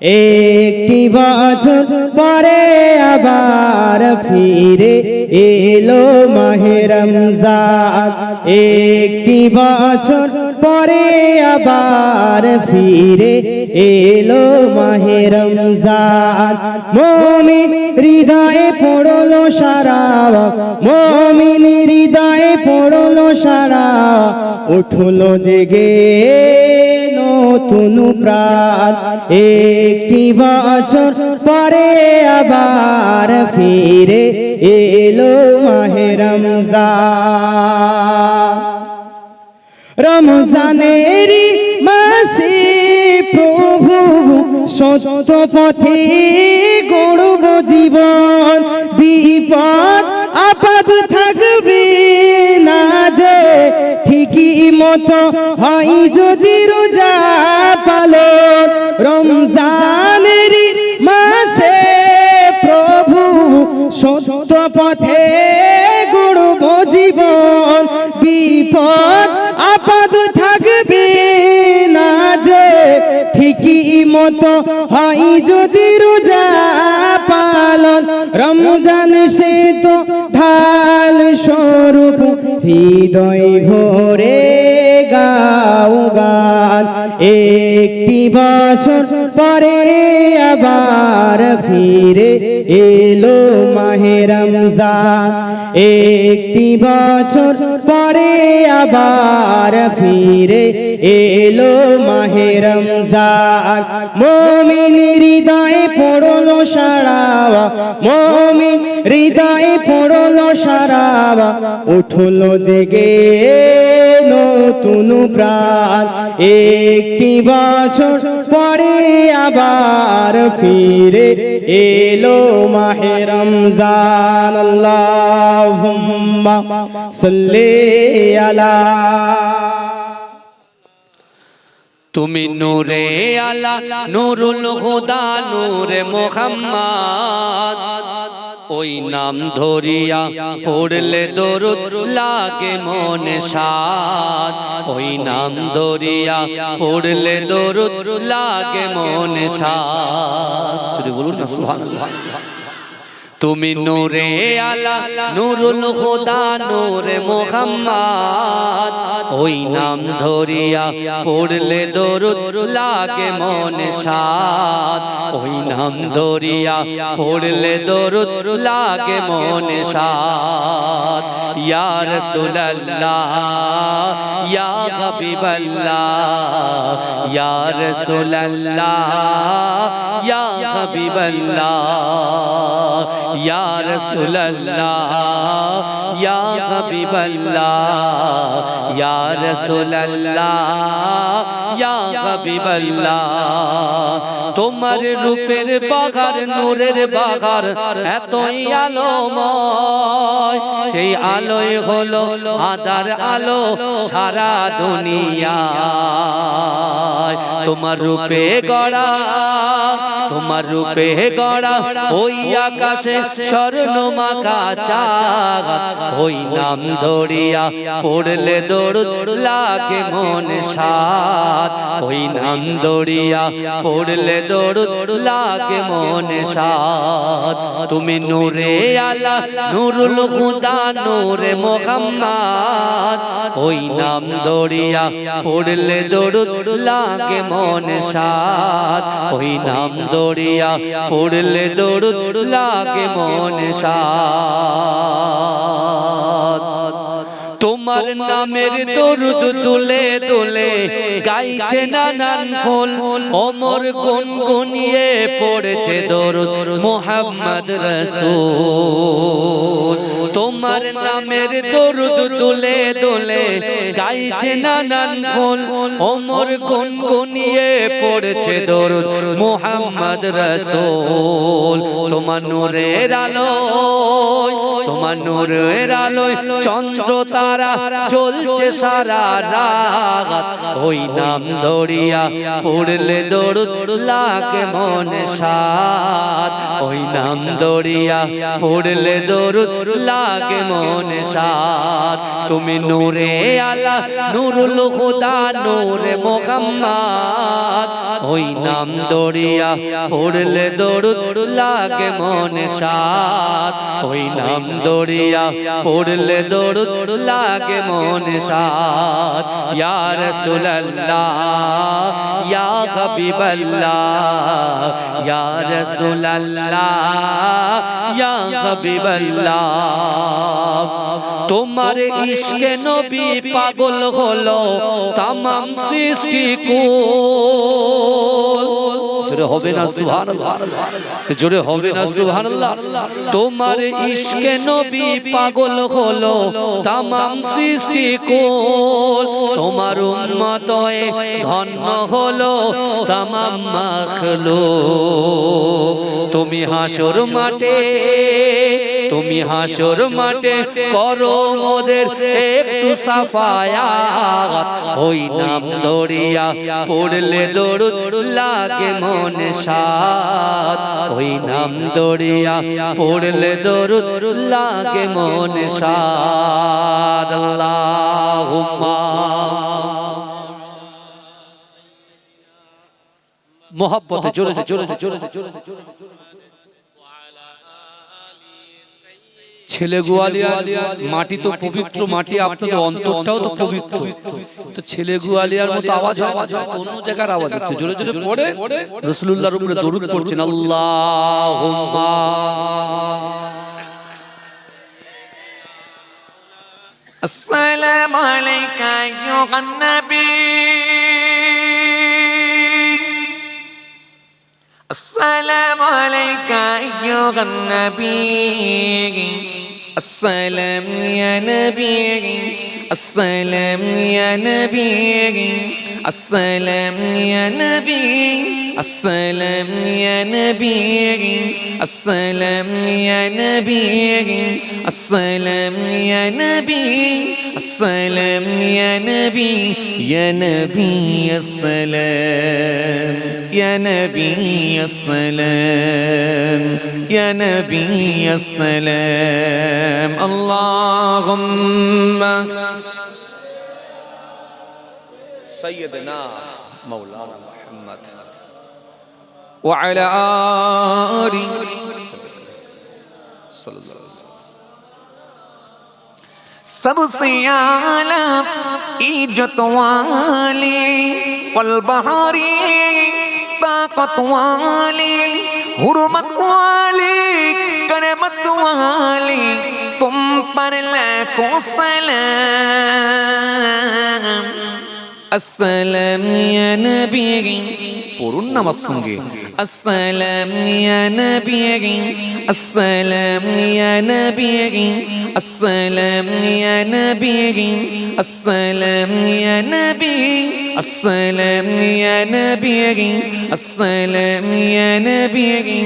একটি বছর পরে আবার ফিরে এলো মাহে রমজান। একটি বছর পরে আবার ফিরে এলো মাহে রমজান। মুমিন হৃদয়ে পড়লো সারা, মুমিন হৃদয়ে পড়লো সারা, উঠলো জেগে নতুন প্রাণ। একটি বছর পরে আবার ফিরে এলো মাহে রমজান। রমজানেরই মাসে প্রভু সত্য পথে গড়ব জীবন। বিপদ আপদ থাকবে না যে, ঠিকই মতো হয় যদি রোজা পালন। রমজানেরই মাসে প্রভু সত্য পথে গড়ব জীবন। বিপদ আপদ থাকবে না যে, ঠিকই মতো হয় যদি রোজা পালন। রমজান সে তো ঢাল স্বরূপ, হৃদয় ভরে গাও গান। একটি বছর পরে আবার ফিরে এলো মাহে রমজান। একটি বছর পরে আবার ফিরে এলো মাহে রমজান। মুমিন হৃদয়ে পড়লো সারা, মুমিন হৃদয়ে পড়লো সারা, উঠলো জেগে নতুন প্রাণ। একটি বছর পরে আবার ফিরে এলো মাহে রমজান। আল্লাহুম্মা সাল্লি আলা। তুমি নূরে আলা নূরুল হুদা নূরে মুহাম্মদ, ওই নাম ধরিয়া পড়লে দরুদ লাগে মনে সাদ। ওই নাম ধরিয়া পড়লে দরুদ লাগে মনে সাদ। যদি বলুন না সুবহানাল্লাহ। তুমি নূরে আলা নূরুল হুদা নূরে মুহাম্মদ, ওই নাম ধরিয়া পড়লে দরুদ লাগে মনে সাদ। ওই নাম ধরিয়া পড়লে দরুদ লাগে মনে সাদ। ইয়া রাসূলুল্লাহ ইয়া হাবিবাল্লাহ, ইয়া রাসূলুল্লাহ ইয়া হাবিবাল্লাহ, ইয়া রাসূলুল্লাহ ইয়া হাবিবাল্লাহ, ইয়া রাসূলুল্লাহ ইয়া হাবিবাল্লাহ। তোমার রূপের বাগার নূরের বাগার এতই আলোময়, সেই আলোয় হলো আদার আলো সারা দুনিয়ায়। তোমার রূপে গড়া, তোমার রূপে গড়া ওই আকাশে স্বর্ণমাখা চাঁদ। ওই নাম ধরিয়া পড়লে দরুদ লাগে মনে সাদ। ওই নাম ধরিয়া পড়লে দরুদ লাগে মনে সাদ। তুমি নূরে আলা নূরুল হুদা নূরে মুহাম্মদ, ওই নাম ধরিয়া পড়লে দরুদ লাগে মনে সাদ। ওই নাম ধরিয়া পড়লে দরুদ লাগে মনে সাদ। তোমার নামের দরুদ তুলে তুলে গাইছে নানান ফুল, ওমর গুনগুনিয়ে পড়েছে দরুদ মুহাম্মদ রাসূল। তোমার নামের দরুদ তুলে তুলে গাইছে নানান ফুল, ওমর গুনগুনিয়ে পড়েছে দরুদ মুহাম্মদ রাসূল। তোমার নূরের আলোয়, তোমার নূরের আলোয় চন্দ্র তারা চলছে সারা রাত। ওই নাম ধরিয়া পড়লে দরুদ লাগে মনে সাদ। ওই নাম ধরিয়া পড়লে দরুদ লাগে লাগে মনে সার তুমি নূরে আলা নূরুল খুদা নূরে মুহাম্মদ ওই নাম দরিয়া পড়লে দরুদ লাগে মনে সার ওই নাম দরিয়া পড়লে দরুদ লাগে মনে সার ইয়া রাসূলুল্লাহ ইয়া হাবিবাল্লাহ ইয়া রাসূলুল্লাহ ইয়া হাবিবাল্লাহ তোমার ইশকে নবী পাগল হলো तमाम সৃষ্টি কুল জোরে হবে না সুবহানাল্লাহ জোরে হবে না সুবহানাল্লাহ তোমার ইশকে নবী পাগল হলো तमाम সৃষ্টি কুল তোমার উম্মত হয়ে ধন্য হলো तमाम মাখলুক তুমি হাসর মাঠে করো মোদের একটু সাফায়াত ওই নাম দরিয়া পড়লে দরুদ লাগে মনে সাদ ওই নাম দরিয়া পড়লে দরুদ লাগে মনে সাদ আল্লাহুম্মা মোহাব্বতে জোরে ছেলে গোয়ালিয়া মাটি তো পবিত্র মাটি আপনাদের অন্তরটাও তো পবিত্র তো ছেলে গোয়ালিয়ার মতো আওয়াজ হয় অন্য জায়গার আওয়াজ হচ্ছে জোরে জোরে পড়ে রাসূলুল্লাহর উপরে দরুদ পড়ছেন আল্লাহুম্মা আসসালামু আলাইকা আইয়ুহান নবী আসসালামু আলাইকা আইয়ুহান নবী السلام يا نبي السلام يا نبي السلام يا نبي السلام يا نبي السلام يا نبي السلام يا نبي السلام يا نبي يا نبي السلام يا نبي السلام يا نبي السلام اللهم سيدنا مولانا محمد وعلى آله صلى الله عليه وسلم सबसे आला इज्जत वाले पलबहारी ताकत वाले हुर्मत वाले करमत वाले तुम पर लाखों सलाम السلام يا نبي পড়ুন না আমার সঙ্গে السلام يا نبي السلام يا نبي السلام يا نبي السلام يا نبي السلام يا نبي السلام يا نبي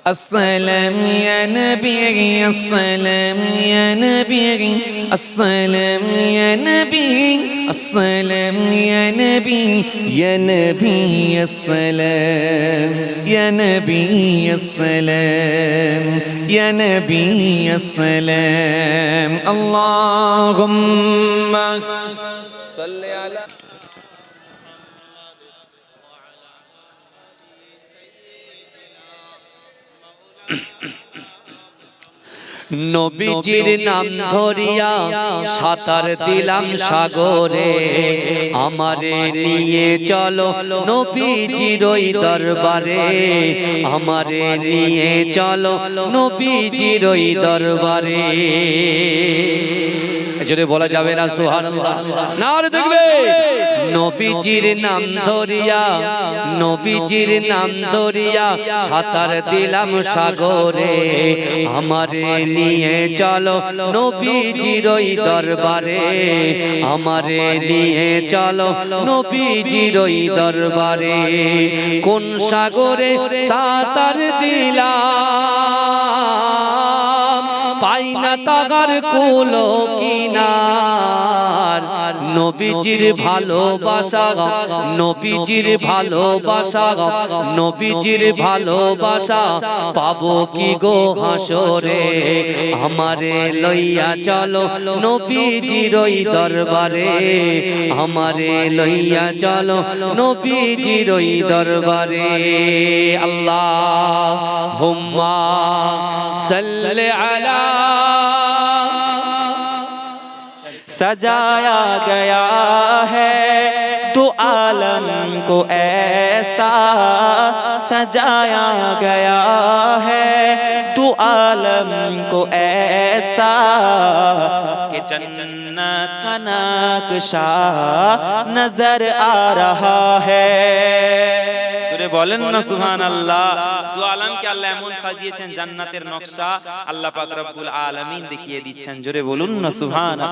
السلام يا نبي السلام يا نبي السلام يا نبي السلام يا نبي يا نبي السلام يا نبي السلام يا نبي السلام اللهم صل على নবীজির নাম ধরিয়া সাঁতার দিলাম সাগরে আমারে নিয়ে চলো নবীজির ওই দরবারে আমারে নিয়ে চলো নবীজির ওই দরবারে জোরে বলা যাবে না সুবহানাল্লাহ নারে দেখবে নবীজির নাম ধরিয়া সাঁতার দিলাম সাগরে আমারে নিয়ে চলো নবীজির ওই দরবারে আমারে নিয়ে চলো নবীজির ওই দরবারে কোন সাগরে সাঁতার দিলাম পাই না তাগার কুলো কিনার নবীজির ভালোবাসা নবীজির ভালোবাসা নবীজির ভালোবাসা পাবো কি গো হাসরে আমারে লইয়া চলো নবীজির ওই দরবারে আমারে লইয়া চলো নবীজির ওই দরবারে আল্লাহুম্মা সাল্লি আলা सजाया गया है दो आलम को ऐसा सजाया गया है दो आलम को ऐसा कि जन्नत का नक्शा नजर आ रहा है জোরে বলেন না সুবহানাল্লাহ দু আলমকে আল্লাহ এমন সাজিয়েছেন জান্নাতের নকশা আল্লাহ পাক রব্বুল আলামিন দেখিয়ে দিচ্ছেন জোরে বলুন না সুবহানাল্লাহ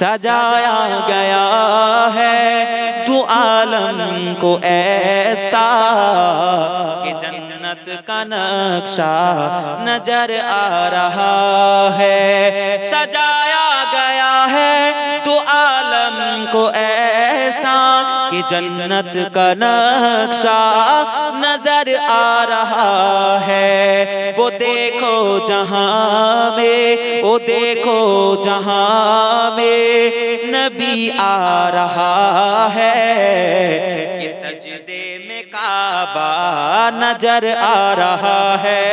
सजाया गया है दो आलम को ऐसा कि जन्नत का नक्शा नजर आ रहा है सजाया गया है दो आलम को ऐसा कि जन्नत का नक्शा नजर आ रहा है वो देखो जहां में वो देखो जहां में नबी आ रहा है कि सजदे में काबा नजर आ रहा है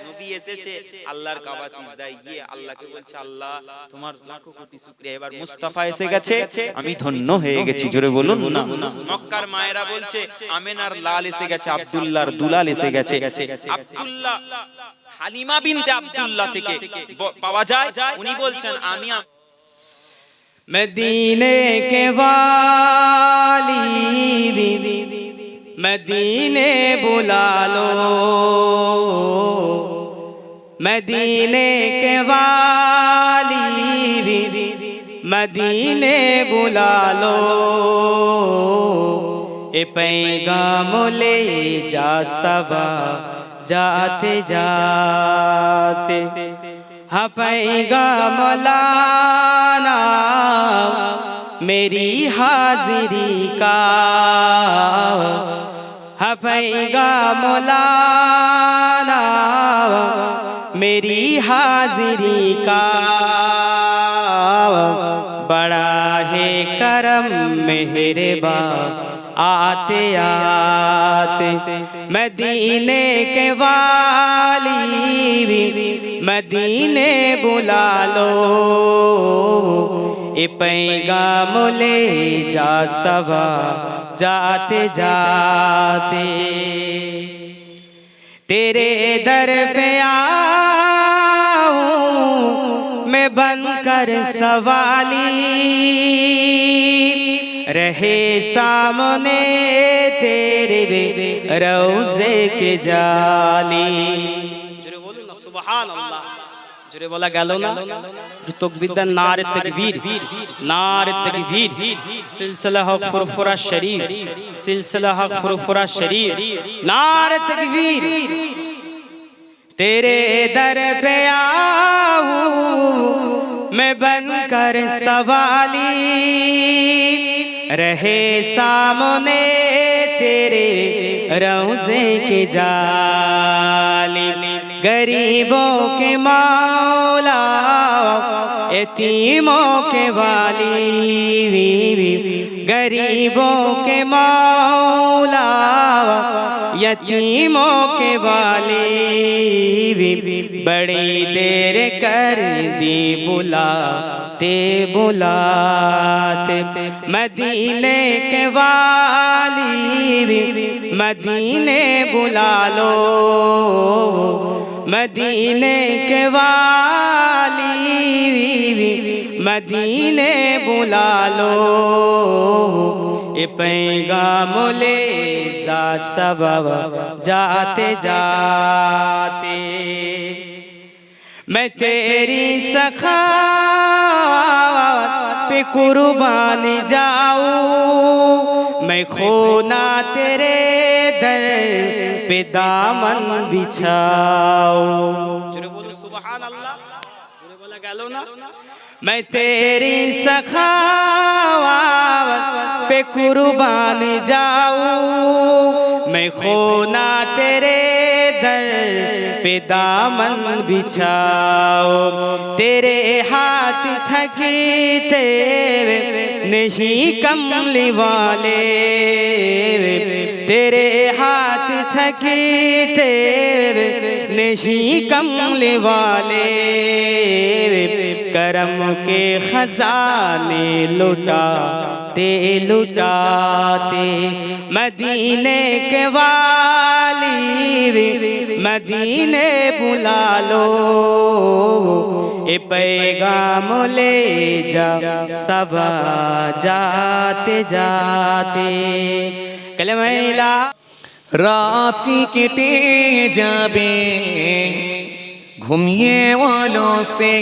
নবী এসেছে আল্লাহর কাবা সিজদায় গিয়ে আল্লাহকে বলছে আল্লাহ তোমার লাখো কোটি শুকরিয়া এবার মুস্তাফা এসে গেছে আমি ধন্য হয়ে গেছি জোরে বলুন না মক্কার মায়েরা বলছে আমিনার লাল এসে গেছে আব্দুল্লাহর দুলাল এসে গেছে আব্দুল্লাহ হালিমা বিনতে আব্দুল্লাহ থেকে পাওয়া যায় উনি বলছেন আমি मदीने के वाली मदीने बुला लो मदीने के वाली मदीने बुला लो ए पैगाम ले जा सबा जाते जाते हाँ पैगाम लाना मेरी हाजिरी का हाँ पैगाम लाना मेरी हाजिरी का बड़ा है करम मेहरबा आते आते मदीने के वाली मदीने बुला लो ए पैगाम ले जा सबा जाते जाते तेरे दर पे आऊं मैं बनकर सवाली रहे सामने तेरे रोज़े के जाली জোরে বলুন না সুবহানাল্লাহ জোরে বলা গেল না তাকবীর দেন নারে তাকবীর সিলসিলা হক ফুরফুরা শরীফ সিলসিলা হক ফুরফুরা শরীফ नारे तकबीर तेरे दर पे आऊं मैं बनकर सवाली रहे सामने तेरे रोज़े के जाली गरीबों के मौला यतीमों के वाली गरीबों के मौला यतीमों के वाली बड़ी देर कर दी बुलाते बुलाते मदीने के वाली मदीने बुला लो मदीने के वाली मदीने बुला लो ए पैगाम ले साथ सबब जाते जाते मैं तेरी सखावत पे कुर्बान जाऊं मैं खोना तेरे दर पे दामन बिछाऊं सुबहानअल्लाह पूरे बोला गया ना। मैं तेरी सखावत पे कुर्बान जाऊं, मैं खोना तेरे दर पे दामन बिछाओ, तेरे हाथ थकीते नहीं कमली वाले, तेरे हाथ थकीते नहीं कमली वाले, करम के खजाने लुटाते लुटाते मदीने के वाली मदीने बुला लो, ए पैगाम ले जा सबा जाते जाते। कलमा ला रात की केटे जाबे घूमिए वालों से,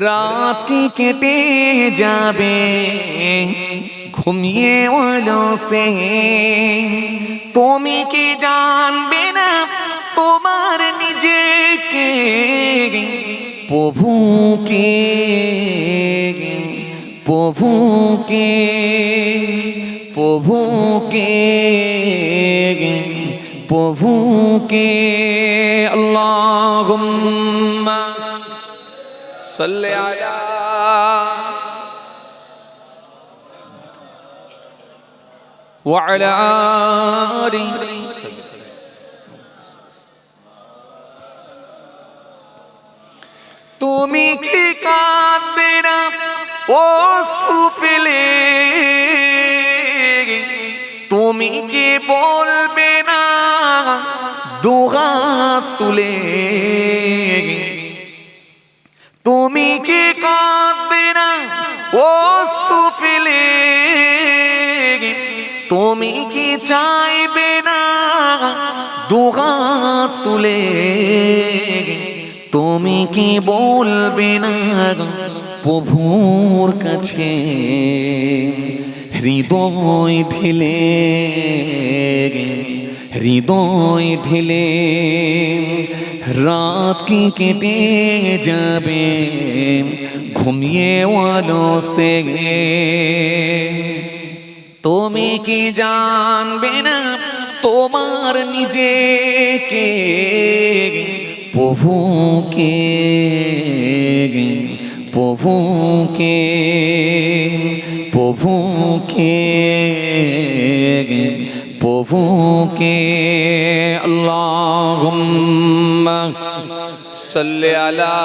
रात की केटे जाबे घूमिए वालों से, তুমি কি জানবে না তোমার নিজেকে প্রভুকে, প্রভুকে, প্রভুকে, প্রভুকে। আল্লাহুম্মা সাল্লি আলা ওয়া আলা আলি। তুমি কি কাঁদবে না ও সুফিলে, তুমি কি বলবে না দুহাত তুলে, তুমি কি কাঁদবে না ও সুফিলে, তুমি কি চাইবে না দুহাত তুলে, তুমি কি বলবে না প্রভুর কাছে হৃদয় ঢেলে, হৃদয় ঢেলে রাত কি কেটে যাবে ঘুমিয়ে ওয়ালো সে। তুমি কি জানবে না তোমার নিজেকে প্রভুকে, প্রভুকে, প্রভুকে, প্রভুকে। আল্লাহুম্মা সাল্লি আলা